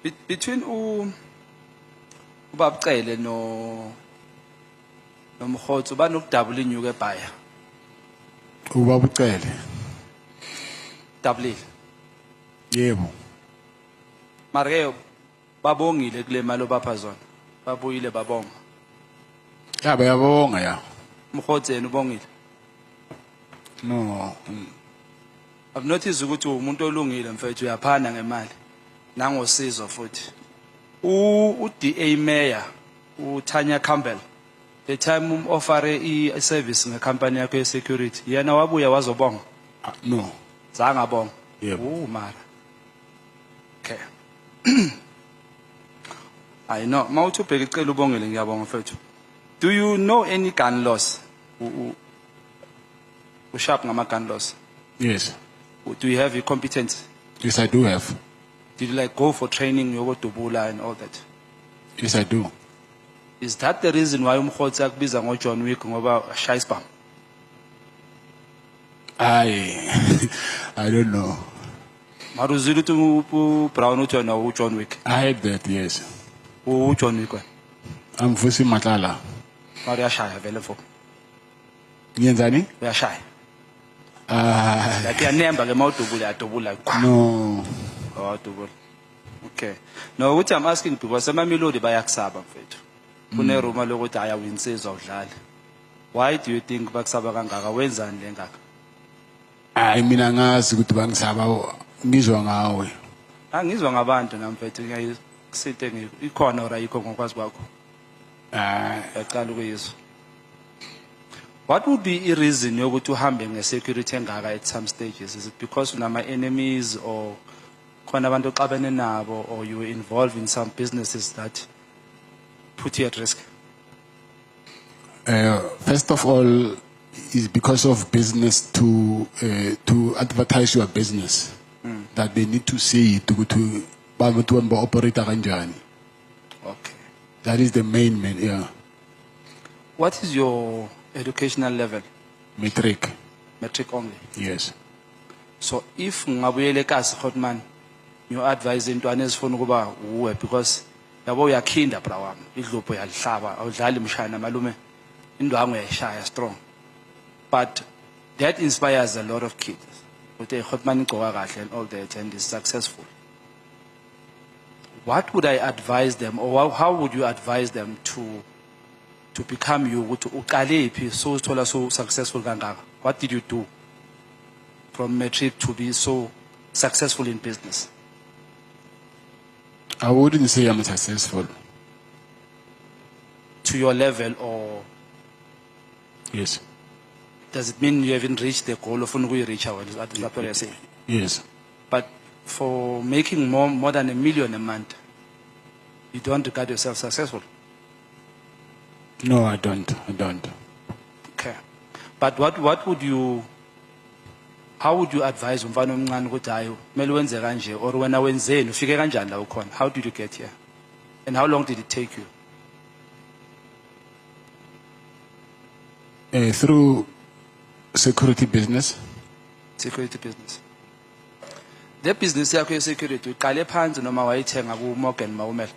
Between ubabcele nomkhotho banokudouble inyuke ebhaya. Ubaba ucele. Double. Yebo. Mara babongile kule mali obapha zona. Babuyile babonga. Ya bayabonga ya. Umkhotho yena ubongile. No. I've noticed ukuthi umuntu olungile mfethu uyaphana ngemali. Nangosizo futhi. DA Mayor uTanya Campbell the time offer service ngecompany yakhe ye security yena wabuya wazobonga. No. Zanga bonga. Yebo. Mara. Okay. I know. Mawuthi ubheke icela ubongele ngiyabonga mfethu. Do you know any gun laws? Sharp ngama gun laws. Yes. Do you have your competence? Yes, I do have. Did you like go for training yoko dubula and all that? Yes, I do. Is that the reason why umkhotsi akubiza ngo John Wick ngoba shy spam? I don't know. Maruzulu to Brown uthi John Wick. I have that, yes. John Wick wena. I'm Vusi Matala. Mara yashaya vele fo. Ngiyenzani? Uyashaya. Like yanemba ke mawudubula adubula. No. Oh, double. Okay. No, what I'm asking because some melody bayakusaba mfethu. Kune ruma lokuthi ayawinsizwa udlala. Why do you think bakusaba kangaka? Wenzani lengaka? Mina ngazi ukuthi bangisaba ngizwa ngawe. Angizwa ngabantu namfethu ngiyisithe ikhona ora yikho ngokwazi kwakho. Yaqala ukuyizwa. What would be a reason yokuthi uhambe ngesecurity engaka at some stages? Is it because unama enemies or khona abantu oxabene nabo or you were involved in some businesses that put you at risk? First of all, is because of business to advertise your business. That they need to see it to operate kanjani. Okay. That is the main, yeah. What is your educational level? Matric. Matric only. Yes. So if ngabuyele kasi Hotman, you advise intwana ezifuna ukuba uwe because yabo uyakhinda bra wami idlupho yalihlaba awudlali mshana malume indwangu yayishaya strong, but that inspires a lot of kids ukuthi Hotman igcoka kahle and all that and is successful. What would I advise them or how would you advise them to become you ukuthi uqale phi so uthola so successful kangaka? What did you do from matric to be so successful in business? I wouldn't say I'm successful. To your level, or Yes. does it mean you haven't reached the goal of reach our? Is that what you're saying? Yes. But for making more than $1 million a month, you don't regard yourself successful. No, I don't. Okay. But what would you? How would you advise umfana omncane ukuthi hayi kumele wenze kanje or wena wenzeni ufike kanjani la ukhona? How did you get here? And how long did it take you? Through security business. Security business. The business yakho ye-security uqale phansi noma wayithenga ku-Morgan Mawumela?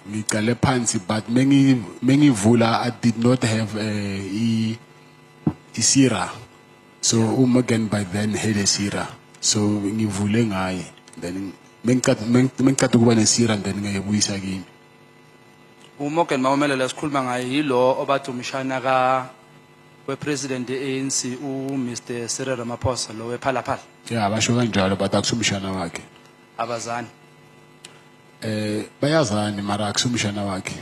Ngiqale phansi, but mengivula I did not have isira. So Morgan by then had a sira. So ngivule ngaye. Then mengicada ukuba nesira then ngayibuyisa kimi. uMorgan Mawumela lesikhuluma ngaye yilo obathi umshana we-president ye-ANC Mr. Cyril Ramaphosa lo wephalaphala. Yeah, basho kanjalo but akusumshana wakhe. Abazani. Bayazani mara akusumshana wakhe.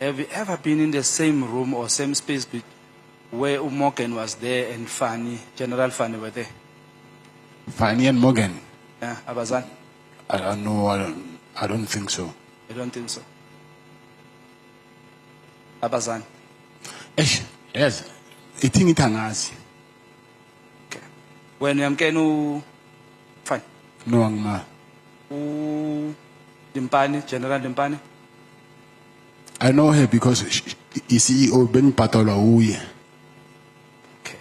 Have you ever been in the same room or same space where Morgan was there and General Fani were there? Fani and Morgan? Yeah, abazani. I don't know. I don't think so. I don't think so. Abazani. Yes. I think it angazi. Okay. When yamkenu fine. No angma. Dimpani, General Dimpani? I know her because the CEO Ben Patola uye. Okay.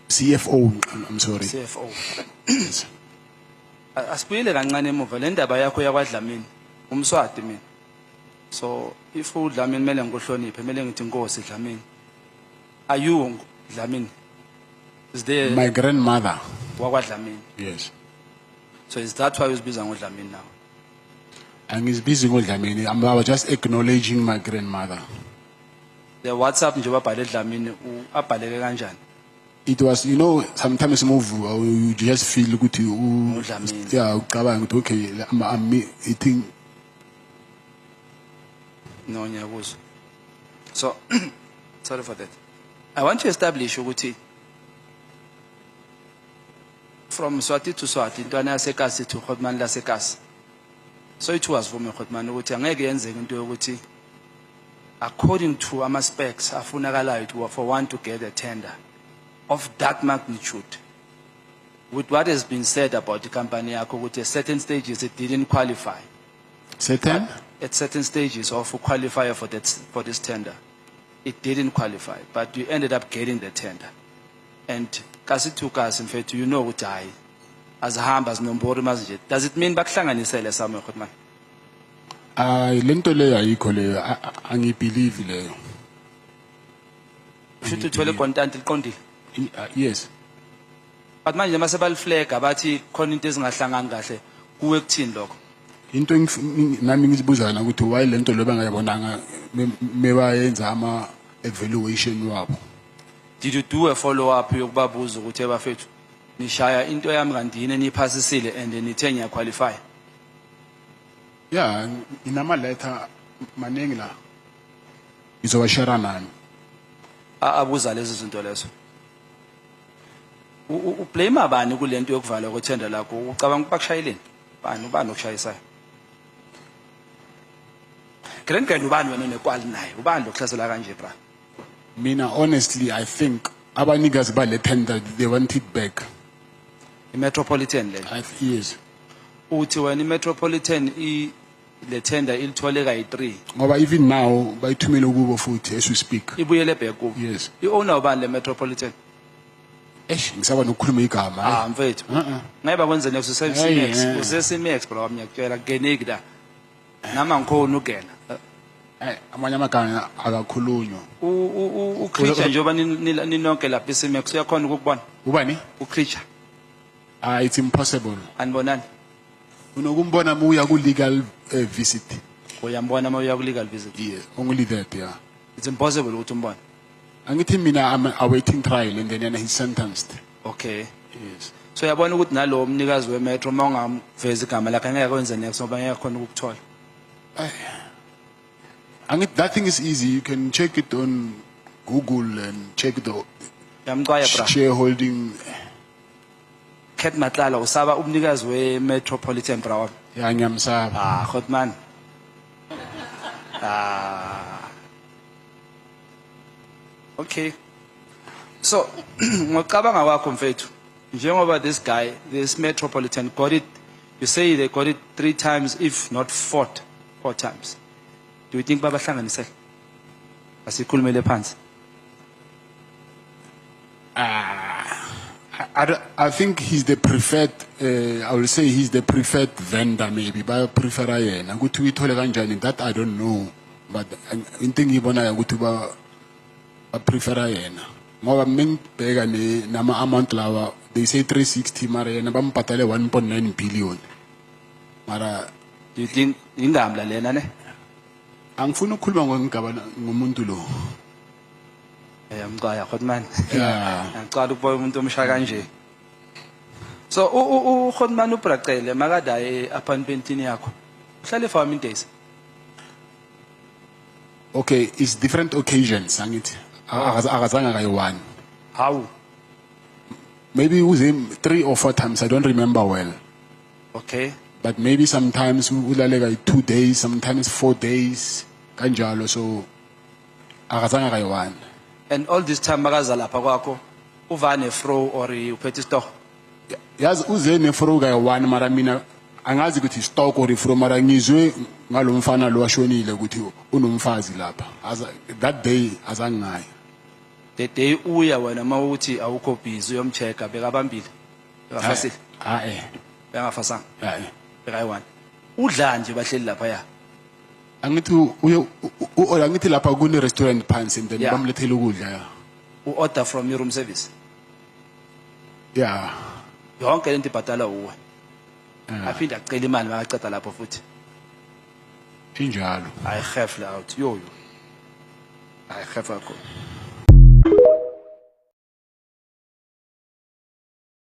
CFO, I'm sorry. CFO. Yes. Asibuyele kancane emuva le ndaba yakho yakwaDlamini umswati mina. So if uDlamini kumele ngikuhloniphe kumele ngithi inkosi Dlamini. Are you Dlamini? Is there My grandmother. wakwaDlamini? Yes. So is that why uzibiza ngoDlamini now? And he's busy with Dlamini. I was just acknowledging my grandmother. The WhatsApp nje babhale Dlamini abhaleke kanjani? It was, you know, sometimes you just feel good to Dlamini. yeah, okay, I'm eating. No nyakuzwa. So sorry for that. I want to establish ukuthi from Swati to Swati intwana yasekasi to Khotman lasekasi. So it was for me Khotman ukuthi angeke yenzeke into yokuthi according to ama specs afunakalayo for one to get a tender of that magnitude, with what has been said about the company yakho ukuthi at certain stages it didn't qualify. Satan? At certain stages of qualifier for this tender, it didn't qualify, but you ended up getting the tender. And kasi to kasi in fact you know what I as hamba nombori manje. Does it mean bakuhlanganisele somewhere Khotman? Lento leyo ayikho leyo angibelieve leyo. Should uthole content liqondile. Yes. But manje mase baliflega bathi khona into ezingahlangani kahle kuwe kuthini lokho? Into nami ngizibuzana ukuthi why lento lo bangayibonanga mebayenza ama evaluation wabo. Did you do a follow up yokubabuza ukuthi ebafethu nishaya into yami kandine niphasisile and nithe ngiya qualify? Yeah, inama letter maningi la. Izobashara nani? Abuza lezi zinto lezo. Ublame abani kulento yokuvala kwethenda lakho? Ucabanga bakushayeleni? Ubani okushayisayo? Grand ubani wena nekwali naye? Ubani lokuhlasela kanje bra? Mina honestly I think abanikazi bale tender they want it back. I-Metropolitan le. Yes. Uthi wena i-Metropolitan le tender ilithole kayi3. Ngoba even now bayithumela kubo futhi as we speak. Ibuyele back kubo. Yes. I-owner ubani le Metropolitan? Ngisaba nokukhuluma igama. Mfethu. Ngeke kwenze next usesimex bro ngiyakutshela kugeneki la. Nama ngikhona ugena. Amanye amagama akakhulunywa. Ucreature njengoba ninonke lapha isimex uyakhona ukubona. Ubani? Ucreature. It's impossible. Anibonani? Unokumbona muya ku legal visit. Uyambona uma uya ku legal visit? Yes, only that, yeah. It's impossible ukuthi umbone. Angithi mina I'm awaiting trial and then he's sentenced. Okay. Yes. So yabona ukuthi nalo umnikazi wemetro mawungamveza igama lakhe angeke kwenze next ngoba ngeke khona ukukuthola. That thing is easy. You can check it on Google and check the Yamqaya bra. shareholding. Ket Matlala usaba umnikazi weMetropolitan bra. Yeah, ngiyamsaba. Khotman. Okay. So ngicabanga kwakho mfethu njengoba this Metropolitan got it, you say they got it 3 times if not 4 times. Do you think babahlanganisele? Asikhulumele phansi. I think he's the preferred I will say he's the preferred vendor maybe by prefer yena ukuthi uyithole kanjani that I don't know, but into ngibona ukuthi ba prefer yena ngoba mengibheka nama amount lawa they say 360 mara yena bampatale 1.9 billion. Mara do you think ingamla lena ne? Angifuni ukukhuluma ngomuntu lo. Ngicaya Khotman. Yeah. Ngicala ukubona umuntu omsha kanje. So Khotman ubraqele makada apartmentini yakho. Uhlale for how many days? Okay, it's different occasions angithi. Akazange kayi1. How? Maybe it was him 3 or 4 times, I don't remember well. Okay. But maybe sometimes ulale kayi 2 days, sometimes 4 days kanjalo, so akazange kayi1. And all this time makaza lapha kwakho uvane fro or uphethe stock? Yazi uze nefro kayi1 mara mina angazi ukuthi stock or fro mara ngizwe ngalomfana lo washonile ukuthi unomfazi lapha. That day azange ngayi. The day uya wena mawuthi awukho busy uyomchecka bekabambile. Bekafasile. bengafasanga hayi bekayi-1 udla nje bahleli laphaya angithi angithi lapha kune restaurant phansi and then Yeah. bamlethele ukudla ya u-order from your room service yeah yonke lento ibhadala uwe aphinde acela imali makaceda lapho futhi injalo ayihefle out yoyo ayihefle kakhulu